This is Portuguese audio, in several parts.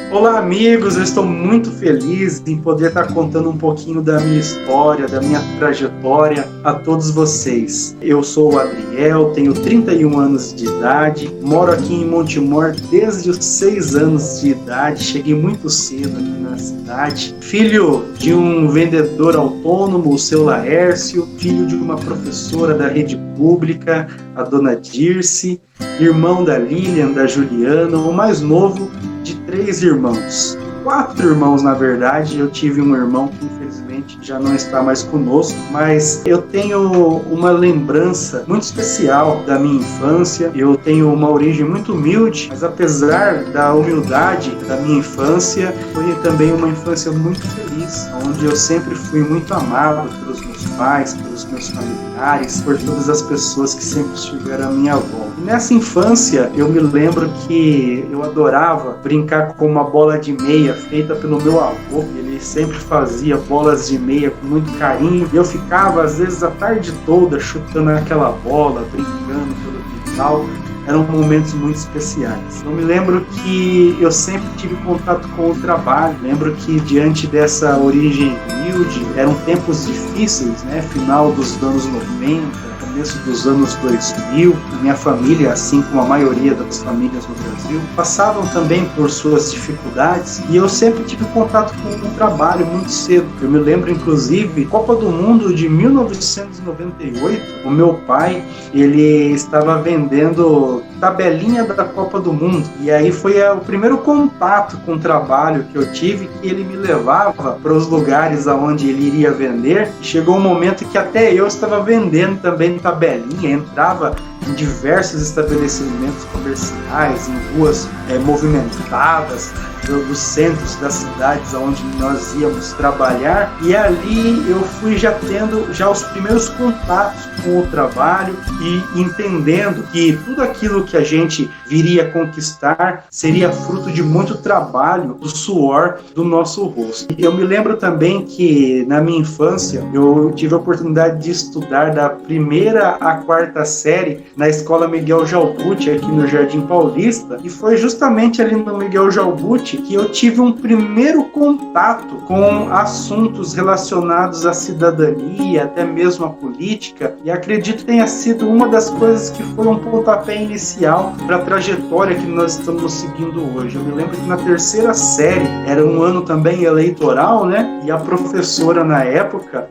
Olá, amigos! Eu estou muito feliz em poder estar contando um pouquinho da minha história, da minha trajetória a todos vocês. Eu sou o Adriel, tenho 31 anos de idade, moro aqui em Montemor desde os 6 anos de idade, cheguei muito cedo aqui na cidade. Filho de um vendedor autônomo, o seu Laércio, filho de uma professora da rede pública, a dona Dirce, irmão da Lilian, da Juliana, o mais novo de 3 irmãos. 4 irmãos, na verdade. Eu tive um irmão que infelizmente já não está mais conosco, mas eu tenho uma lembrança muito especial da minha infância. Eu tenho uma origem muito humilde, mas apesar da humildade da minha infância, foi também uma infância muito feliz, onde eu sempre fui muito amado pelos meus pais, pelos meus familiares, por todas as pessoas que sempre estiveram à minha volta. E nessa infância, eu me lembro que eu adorava brincar com uma bola de meia feita pelo meu avô. Ele sempre fazia bolas de meia com muito carinho e eu ficava, às vezes, a tarde toda chutando aquela bola, brincando pelo quintal. Eram momentos muito especiais. Eu me lembro que eu sempre tive contato com o trabalho. Lembro que diante dessa origem humilde, eram tempos difíceis, né? Final dos anos 90, começo dos anos 2000, a minha família, assim como a maioria das famílias no Brasil, passavam também por suas dificuldades e eu sempre tive contato com o trabalho muito cedo. Eu me lembro, inclusive, Copa do Mundo de 1998, o meu pai, ele estava vendendo tabelinha da Copa do Mundo e aí foi o primeiro contato com o trabalho que eu tive, que ele me levava para os lugares aonde ele iria vender. Chegou um momento que até eu estava vendendo também tabelinha, entrava em diversos estabelecimentos comerciais, em ruas movimentadas dos centros das cidades onde nós íamos trabalhar, e ali eu fui já tendo os primeiros contatos com o trabalho e entendendo que tudo aquilo que a gente viria conquistar seria fruto de muito trabalho, do suor do nosso rosto. Eu me lembro também que na minha infância eu tive a oportunidade de estudar da 1ª à 4ª série na Escola Miguel Jalbuti, aqui no Jardim Paulista, e foi justamente ali no Miguel Jalbuti que eu tive um primeiro contato com assuntos relacionados à cidadania, até mesmo à política, e acredito que tenha sido uma das coisas que foi um pontapé inicial para a trajetória que nós estamos seguindo hoje. Eu me lembro que na 3ª série, era um ano também eleitoral, né? E a professora na época,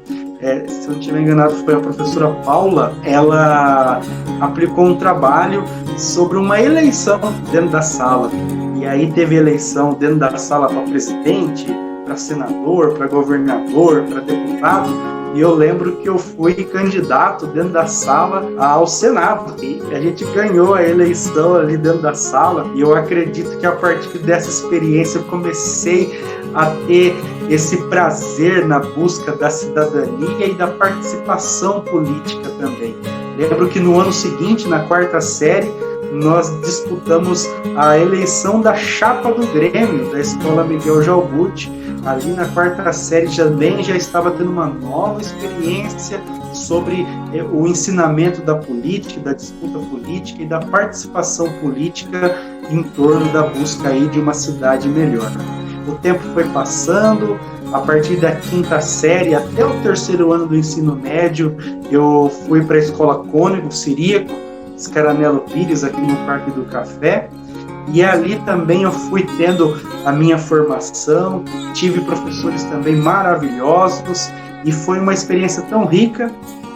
se eu não estiver enganado, foi a professora Paula, ela aplicou um trabalho sobre uma eleição dentro da sala. E aí teve eleição dentro da sala para presidente, para senador, para governador, para deputado. E eu lembro que eu fui candidato dentro da sala ao Senado. E a gente ganhou a eleição ali dentro da sala. E eu acredito que a partir dessa experiência eu comecei a ter esse prazer na busca da cidadania e da participação política também. Lembro que no ano seguinte, na 4ª série, nós disputamos a eleição da chapa do Grêmio, da Escola Miguel Jalbuti. Ali na 4ª série também já estava tendo uma nova experiência sobre o ensinamento da política, da disputa política e da participação política em torno da busca aí de uma cidade melhor. O tempo foi passando, a partir da 5ª série até o 3º ano do ensino médio, eu fui para a Escola Cônego Ciríaco, Scaranello Pires, aqui no Parque do Café, e ali também eu fui tendo a minha formação, tive professores também maravilhosos, e foi uma experiência tão rica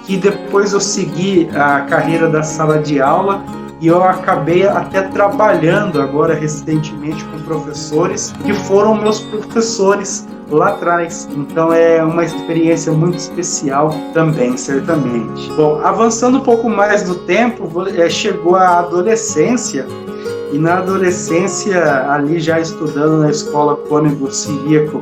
que depois eu segui a carreira da sala de aula e eu acabei até trabalhando agora recentemente com professores que foram meus professores lá atrás. Então é uma experiência muito especial também, certamente. Bom, avançando um pouco mais no tempo, chegou a adolescência, e na adolescência, ali já estudando na Escola Cônego Ciríaco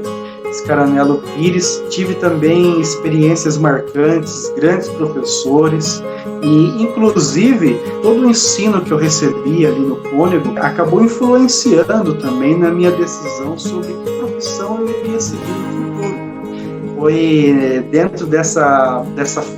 Scaranello Pires, tive também experiências marcantes, grandes professores, e inclusive todo o ensino que eu recebi ali no Cônego acabou influenciando também na minha decisão sobre que profissão eu iria seguir no futuro. Foi dentro dessa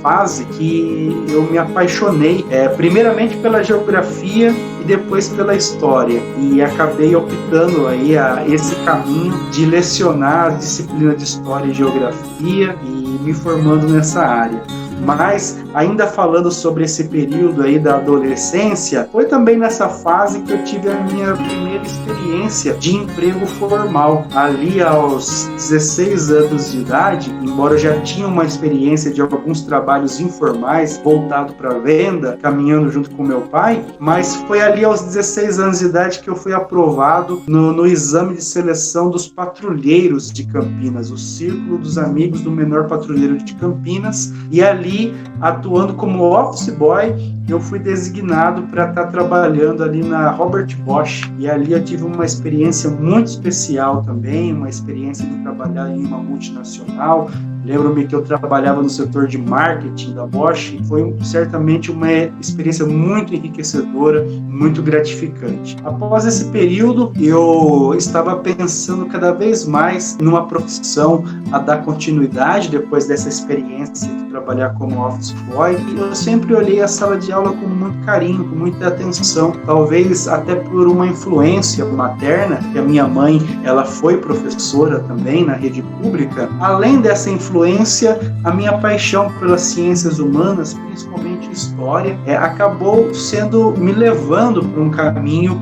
fase que eu me apaixonei, primeiramente pela geografia e depois pela história, e acabei optando aí a esse caminho de lecionar a disciplina de história e geografia e me formando nessa área. Mas, ainda falando sobre esse período aí da adolescência, foi também nessa fase que eu tive a minha primeira experiência de emprego formal. Ali aos 16 anos de idade, embora eu já tinha uma experiência de alguns trabalhos informais voltado para venda, caminhando junto com meu pai, mas foi ali aos 16 anos de idade que eu fui aprovado no exame de seleção dos patrulheiros de Campinas, o Círculo dos Amigos do Menor Patrulheiro de Campinas, e ali, atuando como office boy, eu fui designado para estar trabalhando ali na Robert Bosch, e ali eu tive uma experiência muito especial também, uma experiência de trabalhar em uma multinacional. Lembro-me que eu trabalhava no setor de marketing da Bosch. Foi certamente uma experiência muito enriquecedora, muito gratificante. Após esse período, eu estava pensando cada vez mais numa profissão a dar continuidade depois dessa experiência de trabalhar como office boy. E eu sempre olhei a sala de aula com muito carinho, com muita atenção, talvez até por uma influência materna, que a minha mãe, ela foi professora também na rede pública. Além dessa influência, a minha paixão pelas ciências humanas, principalmente história, acabou me levando para um caminho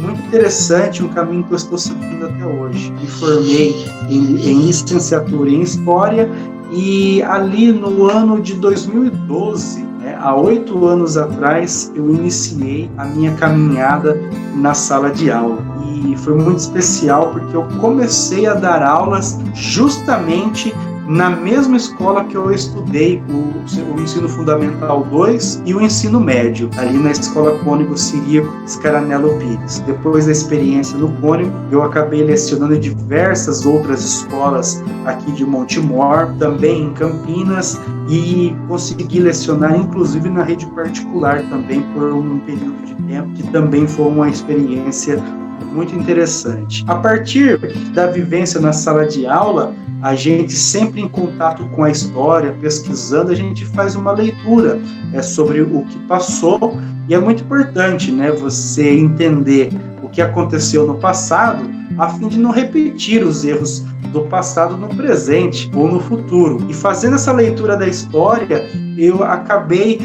muito interessante, um caminho que eu estou seguindo até hoje. Me formei em licenciatura em História e ali no ano de 2012, há 8 anos atrás, eu iniciei a minha caminhada na sala de aula. E foi muito especial porque eu comecei a dar aulas justamente na mesma escola que eu estudei o ensino fundamental 2 e o ensino médio, ali na escola Cônigo Ciríaco Scaranello Pires. Depois da experiência no Cônigo, eu acabei lecionando em diversas outras escolas aqui de Montemor, também em Campinas, e consegui lecionar inclusive na rede particular também por um período de tempo, que também foi uma experiência muito interessante. A partir da vivência na sala de aula, a gente sempre em contato com a história, pesquisando, a gente faz uma leitura sobre o que passou, e é muito importante, você entender o que aconteceu no passado, a fim de não repetir os erros do passado no presente ou no futuro. E fazendo essa leitura da história, eu acabei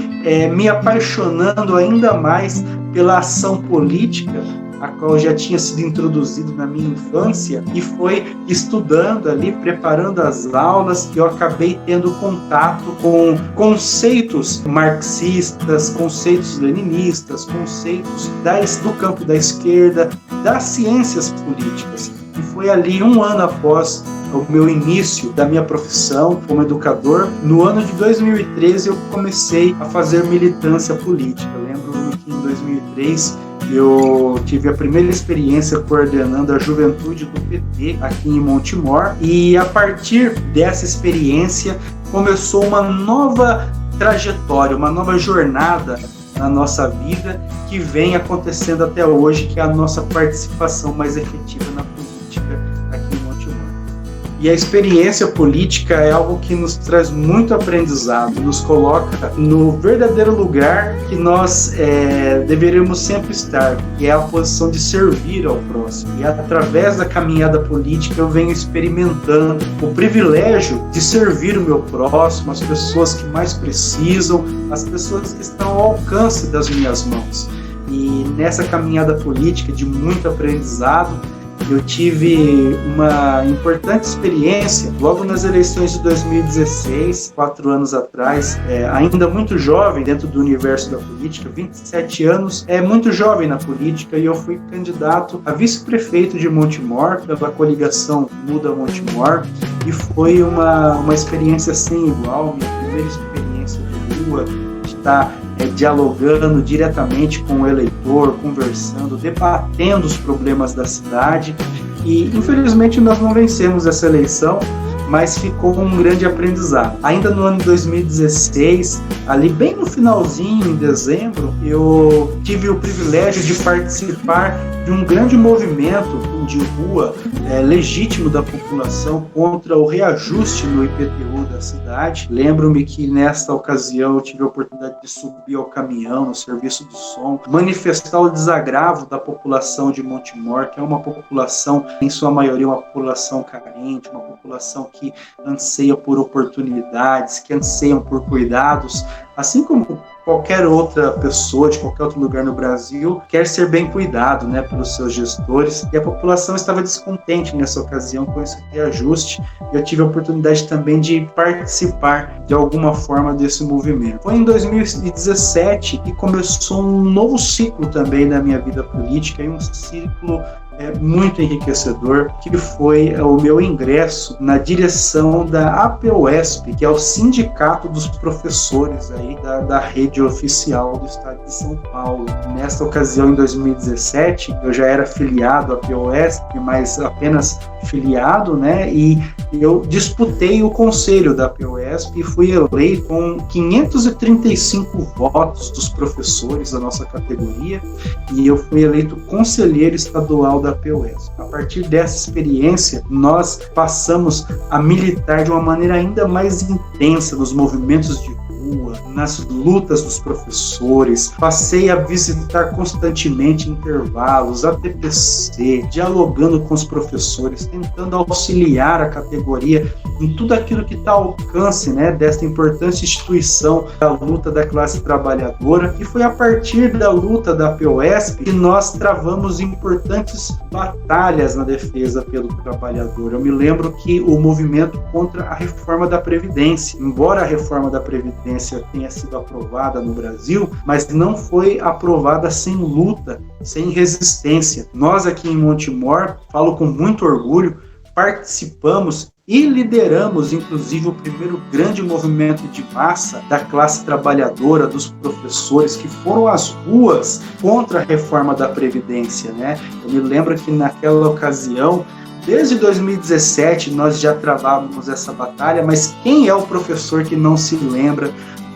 me apaixonando ainda mais pela ação política, a qual já tinha sido introduzido na minha infância, e foi estudando ali, preparando as aulas, que eu acabei tendo contato com conceitos marxistas, conceitos leninistas, conceitos do campo da esquerda, das ciências políticas. E foi ali, 1 ano após o meu início da minha profissão como educador, no ano de 2013 eu comecei a fazer militância política. Lembro-me que em 2003 eu tive a primeira experiência coordenando a juventude do PT aqui em Montemor, e a partir dessa experiência começou uma nova trajetória, uma nova jornada na nossa vida, que vem acontecendo até hoje, que é a nossa participação mais efetiva na política aqui em Montemor. E a experiência política é algo que nos traz muito aprendizado, nos coloca no verdadeiro lugar que nós deveríamos sempre estar, que é a posição de servir ao próximo. E através da caminhada política eu venho experimentando o privilégio de servir o meu próximo, as pessoas que mais precisam, as pessoas que estão ao alcance das minhas mãos. E nessa caminhada política de muito aprendizado, eu tive uma importante experiência logo nas eleições de 2016, 4 anos atrás, ainda muito jovem dentro do universo da política, 27 anos, muito jovem na política, e eu fui candidato a vice-prefeito de Montemor pela coligação Muda Montemor, e foi uma experiência sem igual, minha primeira experiência de rua, de estar dialogando diretamente com o eleitor, conversando, debatendo os problemas da cidade. E infelizmente nós não vencemos essa eleição, mas ficou um grande aprendizado. Ainda no ano de 2016, ali bem no finalzinho, em dezembro, eu tive o privilégio de participar de um grande movimento de rua legítimo da população contra o reajuste no IPTU da cidade. Lembro-me que nesta ocasião eu tive a oportunidade de subir ao caminhão no serviço de som, manifestar o desagravo da população de Montemor, que é uma população, em sua maioria, uma população carente, uma população que anseia por oportunidades, que anseiam por cuidados, assim como qualquer outra pessoa de qualquer outro lugar no Brasil quer ser bem cuidado, né, pelos seus gestores, e a população estava descontente nessa ocasião com esse reajuste. Eu tive a oportunidade também de participar de alguma forma desse movimento. Foi em 2017 que começou um novo ciclo também na minha vida política, e um ciclo muito enriquecedor, que foi o meu ingresso na direção da APUESP, que é o Sindicato dos Professores aí da rede oficial do Estado de São Paulo. Nesta ocasião, em 2017, eu já era filiado à APUESP, mas apenas filiado, né? E eu disputei o conselho da APUESP e fui eleito com 535 votos dos professores da nossa categoria, e eu fui eleito conselheiro estadual da APUESP. A partir dessa experiência, nós passamos a militar de uma maneira ainda mais intensa nos movimentos de rua, nas lutas dos professores. Passei a visitar constantemente intervalos, a TPC, dialogando com os professores, tentando auxiliar a categoria em tudo aquilo que está ao alcance, né, desta importante instituição da luta da classe trabalhadora. E foi a partir da luta da APUESP que nós travamos importantes batalhas na defesa pelo trabalhador. Eu me lembro que o movimento contra a reforma da Previdência, embora a reforma da Previdência tenha sido aprovada no Brasil, mas não foi aprovada sem luta, sem resistência. Nós aqui em Montemor, falo com muito orgulho, participamos e lideramos, inclusive, o primeiro grande movimento de massa da classe trabalhadora, dos professores, que foram às ruas contra a reforma da Previdência, né? Eu me lembro que naquela ocasião, desde 2017, nós já travávamos essa batalha, mas quem é o professor que não se lembra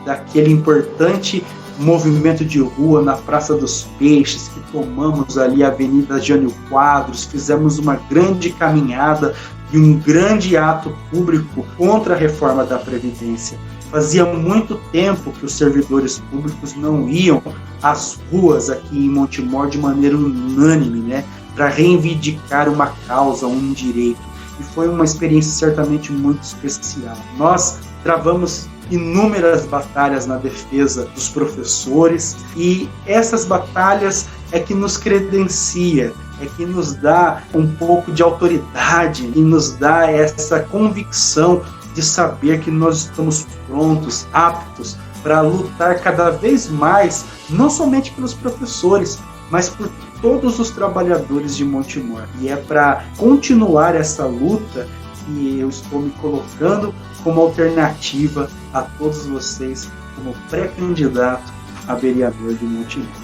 daquele importante movimento de rua na Praça dos Peixes, que tomamos ali a Avenida Jânio Quadros, fizemos uma grande caminhada e um grande ato público contra a reforma da Previdência. Fazia muito tempo que os servidores públicos não iam às ruas aqui em Montemor de maneira unânime, né, para reivindicar uma causa, um direito. E foi uma experiência certamente muito especial. Nós travamos inúmeras batalhas na defesa dos professores, e essas batalhas é que nos credencia, é que nos dá um pouco de autoridade e nos dá essa convicção de saber que nós estamos prontos, aptos para lutar cada vez mais, não somente pelos professores, mas por todos os trabalhadores de Montemor. E é para continuar essa luta que eu estou me colocando como alternativa a todos vocês, como pré-candidato a vereador de Montemor.